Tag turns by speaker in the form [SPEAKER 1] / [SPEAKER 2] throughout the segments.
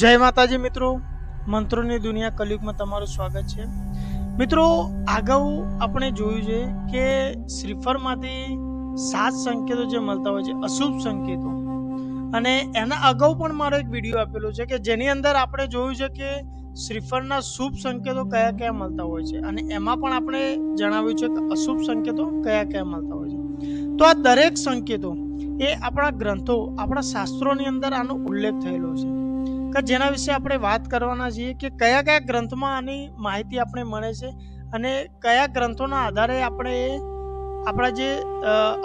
[SPEAKER 1] જય માતાજી મિત્રો, મંત્રોની દુનિયા કલયુગમાં તમારું સ્વાગત છે। મિત્રો, અગાઉ આપણે જોયું છે કે શ્રીફળમાંથી 7 સંકેતો જે મળતા હોય છે, અશુભ સંકેતો, અને એના અગાઉ પણ મારો એક વિડીયો આપેલો છે કે જેની અંદર આપણે જોયું છે કે શ્રીફળના શુભ સંકેતો કયા કયા મળતા હોય છે, અને એમાં પણ આપણે જણાવ્યું છે કે અશુભ સંકેતો કયા કયા મળતા હોય છે। તો આ દરેક સંકેતો એ આપણા ગ્રંથો, આપણા શાસ્ત્રોની અંદર આનો ઉલ્લેખ થયેલો છે કે જેના વિશે આપણે વાત કરવાના છીએ કે કયા કયા ગ્રંથમાં આની માહિતી આપણે મળે છે, અને કયા ગ્રંથોના આધારે આપણે આપણા જે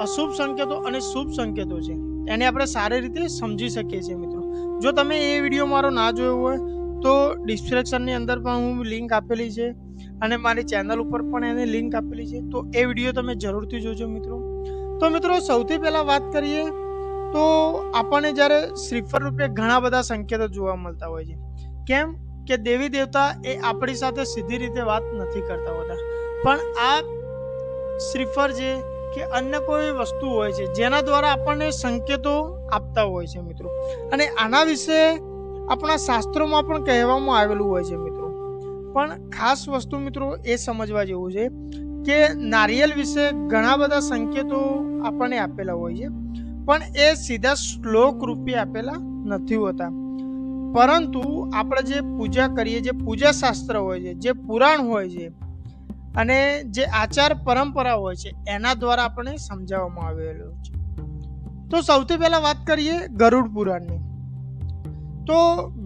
[SPEAKER 1] અશુભ સંકેતો અને શુભ સંકેતો છે એને આપણે સારી રીતે સમજી શકીએ છીએ। મિત્રો, જો તમે એ વિડીયો મારો ના જોયો હોય તો ડિસ્ક્રિપ્શનની અંદર પણ હું લિંક આપેલી છે, અને મારી ચેનલ ઉપર પણ એની લિંક આપેલી છે, તો એ વિડીયો તમે જરૂરથી જોજો મિત્રો। તો મિત્રો, સૌથી પહેલા વાત કરીએ તો આપણને જ્યારે શ્રીફળ રૂપે ઘણા બધા સંકેતો જોવા મળતા હોય છે। કેમ કે દેવી દેવતા એ આપણી સાથે સીધી રીતે વાત નથી કરતા હોતા, પણ આ શ્રીફળ છે કે અન્ય કોઈ વસ્તુ હોય છે જેના દ્વારા આપણને સંકેતો આપતા હોય છે મિત્રો, અને આના વિશે આપણા શાસ્ત્રોમાં પણ કહેવામાં આવેલું હોય છે મિત્રો। પણ ખાસ વસ્તુ મિત્રો એ સમજવા જેવું છે કે નારિયેલ વિશે ઘણા બધા સંકેતો આપણને આપેલા હોય છે, પણ એ સીધા શ્લોક રૂપે આપેલા નથી હોતા, પરંતુ આપણે જે પૂજા કરીએ, જે પૂજા શાસ્ત્ર હોય છે, જે પુરાણ હોય છે, અને જે આચાર પરંપરા હોય છે એના દ્વારા આપણને સમજાવવામાં આવેલું છે। તો સૌથી પહેલા વાત કરીએ ગરુડ પુરાણની। તો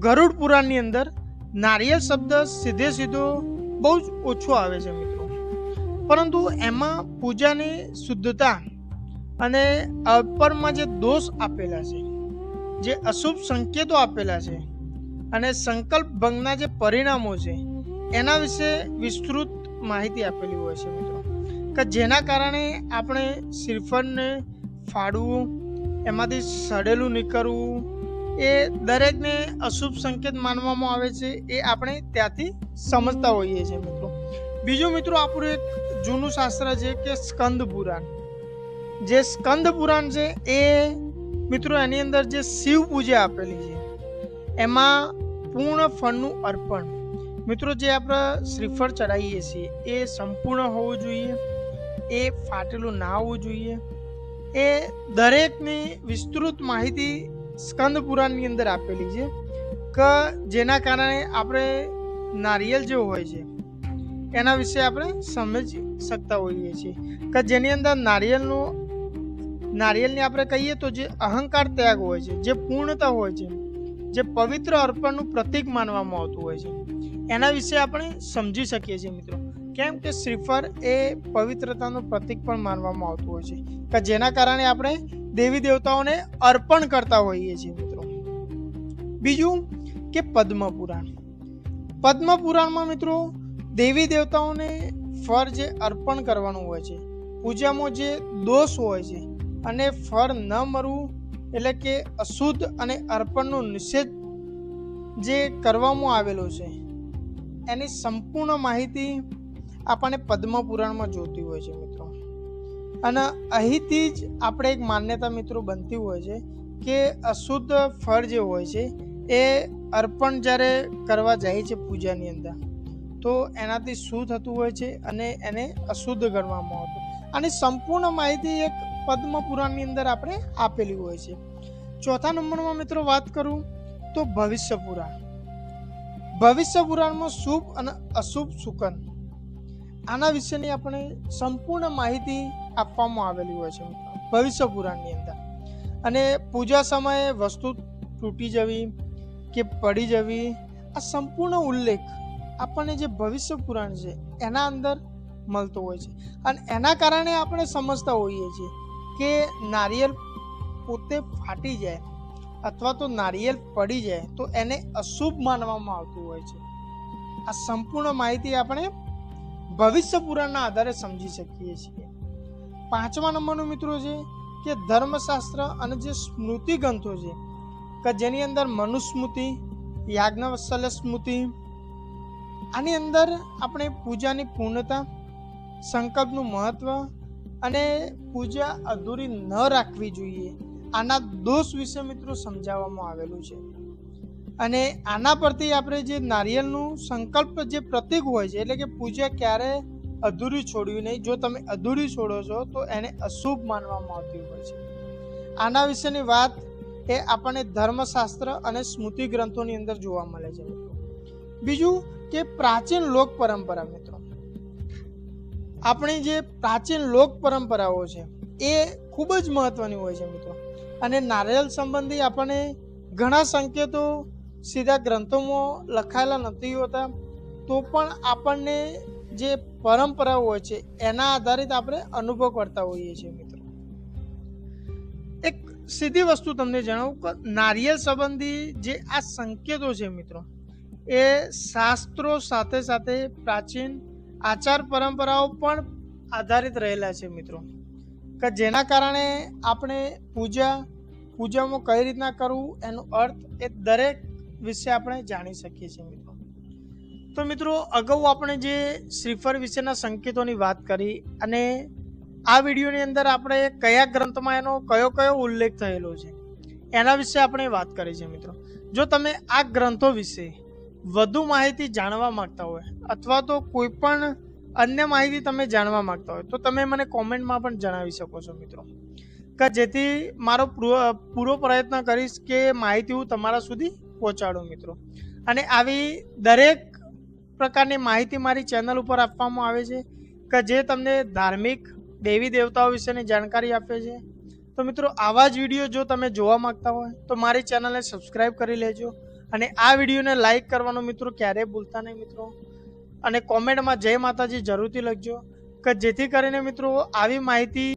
[SPEAKER 1] ગરુડ પુરાણની અંદર નારિયેળ શબ્દ સીધો બહુ જ ઓછો આવે છે મિત્રો, પરંતુ એમાં પૂજાની શુદ્ધતા અને અપરમાં જે દોષ આપેલા છે, જે અશુભ સંકેતો આપેલા છે, અને સંકલ્પ ભંગના જે પરિણામો છે એના વિશે વિસ્તૃત માહિતી આપેલી હોય છે મિત્રો, કે જેના કારણે આપણે શ્રીફળને ફાડવું, એમાંથી સડેલું નીકળવું, એ દરેકને અશુભ સંકેત માનવામાં આવે છે, એ આપણે ત્યાંથી સમજતા હોઈએ છીએ મિત્રો। બીજું મિત્રો, આપણું એક જૂનું શાસ્ત્ર છે કે સ્કંદ પુરાણ। જે સ્કંદ પુરાણ છે એ મિત્રો એની અંદર જે શિવ પૂજા આપેલી છે એમાં પૂર્ણ ફળનું અર્પણ, મિત્રો જે આપણે શ્રીફળ ચડાવીએ છીએ એ સંપૂર્ણ હોવું જોઈએ, એ ફાટેલું ના હોવું જોઈએ, એ દરેકની વિસ્તૃત માહિતી સ્કંદ પુરાણની અંદર આપેલી છે કે જેના કારણે આપણે નારિયેળ જે હોય છે એના વિશે આપણે સમજી શકતા હોઈએ છીએ કે જેની અંદર નારિયેળની આપણે કહીએ તો જે અહંકાર ત્યાગ હોય છે, જે પૂર્ણતા હોય છે, જે પવિત્ર અર્પણનું પ્રતીક માનવામાં આવતું હોય છે, એના વિશે આપણે સમજી શકીએ છીએ મિત્રો। કેમ કે શ્રીફળ એ પવિત્રતાનું પ્રતીક પણ માનવામાં આવતું હોય છે કે જેના કારણે આપણે દેવી દેવતાઓને અર્પણ કરતા હોઈએ છીએ મિત્રો। બીજું કે પદ્મ પુરાણ। પદ્મ પુરાણમાં મિત્રો દેવી દેવતાઓને ફળ જે અર્પણ કરવાનું હોય છે, પૂજામાં જે દોષ હોય છે અને ફળ ન મળવું એટલે કે અશુદ્ધ અને અર્પણનો નિષેધ જે કરવામાં આવેલો છે એની સંપૂર્ણ માહિતી આપણને પદ્મ પુરાણમાં જોતી હોય છે મિત્રો, અને અહીંથી જ આપણે એક માન્યતા મિત્રો બનતી હોય છે કે અશુદ્ધ ફળ જે હોય છે એ અર્પણ જ્યારે કરવા જાય છે પૂજાની અંદર તો એનાથી શું થતું હોય છે અને એને અશુદ્ધ ગણવામાં આવતું, અને સંપૂર્ણ માહિતી એક પદ્મ પુરાણની અંદર આપણે આપેલી હોય છે। ચોથા નંબરમાં મિત્રો વાત કરું તો ભવિષ્ય પુરાણ। ભવિષ્ય પુરાણમાં શુભ અને અશુભ શુકન, આના વિશેની આપણે સંપૂર્ણ માહિતી આપવામાં આવેલી હોય છે ભવિષ્ય પુરાણની અંદર, અને પૂજા સમયે વસ્તુ તૂટી જવી કે પડી જવી, આ સંપૂર્ણ ઉલ્લેખ આપણને જે ભવિષ્ય પુરાણ છે એના અંદર મળતો હોય છે, અને એના કારણે આપણે સમજતા હોઈએ છીએ કે નારિયેળ પોતે ફાટી જાય અથવા તો નારિયેળ પડી જાય તો એને અશુભ માનવામાં આવતું હોય છે। આ સંપૂર્ણ માહિતી આપણે ભવિષ્ય પુરાણના આધારે સમજી શકીએ છીએ। પાંચમા નંબરનું મિત્રો છે કે ધર્મશાસ્ત્ર અને જે સ્મૃતિ ગ્રંથો છે કે જેની અંદર મનુસ્મૃતિ, યાજ્ઞવલ્ક્ય સ્મૃતિ, આની અંદર આપણે પૂજાની પૂર્ણતા, સંકલ્પનું મહત્વ અને પૂજા અધૂરી ન રાખવી જોઈએ, આના દોષ વિશે મિત્રો સમજાવવામાં આવેલું છે। અને આના પરથી આપણે જે નારિયેળનું સંકલ્પ જે પ્રતીક હોય છે, એટલે કે પૂજા ક્યારે અધૂરી છોડવી નહીં. જો તમે અધૂરી છોડો છો તો એને અશુભ માનવામાં આવતી હોય છે. આના વિશેની વાત એ આપણને ધર્મશાસ્ત્ર અને સ્મૃતિ ગ્રંથોની અંદર જોવા મળે છે મિત્રો. બીજું કે પ્રાચીન લોક પરંપરા મિત્રો, આપણી જે પ્રાચીન લોક પરંપરાઓ છે એ ખૂબ જ મહત્વની હોય છે મિત્રો. અને નારિયેળ સંબંધી આપણને ઘણા સંકેતો સીધા ગ્રંથોમાં લખાયેલા નથી હોતા, તો પણ આપણને જે પરંપરાઓ હોય છે એના આધારિત આપણે અનુભવ કરતા હોઈએ છીએ મિત્રો. એક સીધી વસ્તુ તમને જણાવું કે નારિયેળ સંબંધી જે આ સંકેતો છે મિત્રો, એ શાસ્ત્રો સાથે સાથે પ્રાચીન આચાર પરંપરાઓ પણ આધારિત રહેલા છે મિત્રો, કે જેના કારણે આપણે પૂજામાં કઈ રીતના કરવું એનો અર્થ એ દરેક વિશે આપણે જાણી શકીએ છીએ મિત્રો. તો મિત્રો, અગાઉ આપણે જે શ્રીફળ વિશેના સંકેતોની વાત કરી, અને આ વિડીયોની અંદર આપણે કયા ગ્રંથમાં એનો કયો ઉલ્લેખ થયેલો છે એના વિશે આપણે વાત કરી છે મિત્રો. જો તમે આ ગ્રંથો વિશે વધુ માહિતી જાણવા માંગતા હોય અથવા તો કોઈ પણ અન્ય માહિતી તમે જાણવા માંગતા હોય તો તમે મને કોમેન્ટમાં પણ જણાવી શકો છો મિત્રો, કે જેથી મારો પૂરો પ્રયત્ન કરીશ કે માહિતી હું તમારા સુધી પહોંચાડું મિત્રો. અને આવી દરેક પ્રકારની માહિતી મારી ચેનલ ઉપર આપવામાં આવે છે કે જે તમને ધાર્મિક દેવી દેવતાઓ વિશેની જાણકારી આપે છે. તો મિત્રો, આવા જ વિડીયો જો તમે જોવા માંગતા હોય તો મારી ચેનલને સબસ્ક્રાઈબ કરી લેજો, અને આ વિડીયોને લાઈક કરવાનું મિત્રો ક્યારેય ભૂલતા નહીં મિત્રો. અને કોમેન્ટમાં જય માતાજી જરૂરથી લખજો, કે જેથી કરીને મિત્રો આવી માહિતી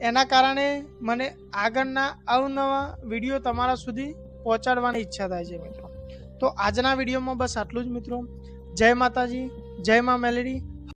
[SPEAKER 1] એના કારણે મને આગળના અવનવા વિડીયો તમારા સુધી પહોંચાડવાની ઈચ્છા થાય છે મિત્રો. તો આજના વિડીયોમાં બસ આટલું જ મિત્રો. જય માતાજી, જય મા મેલેડી.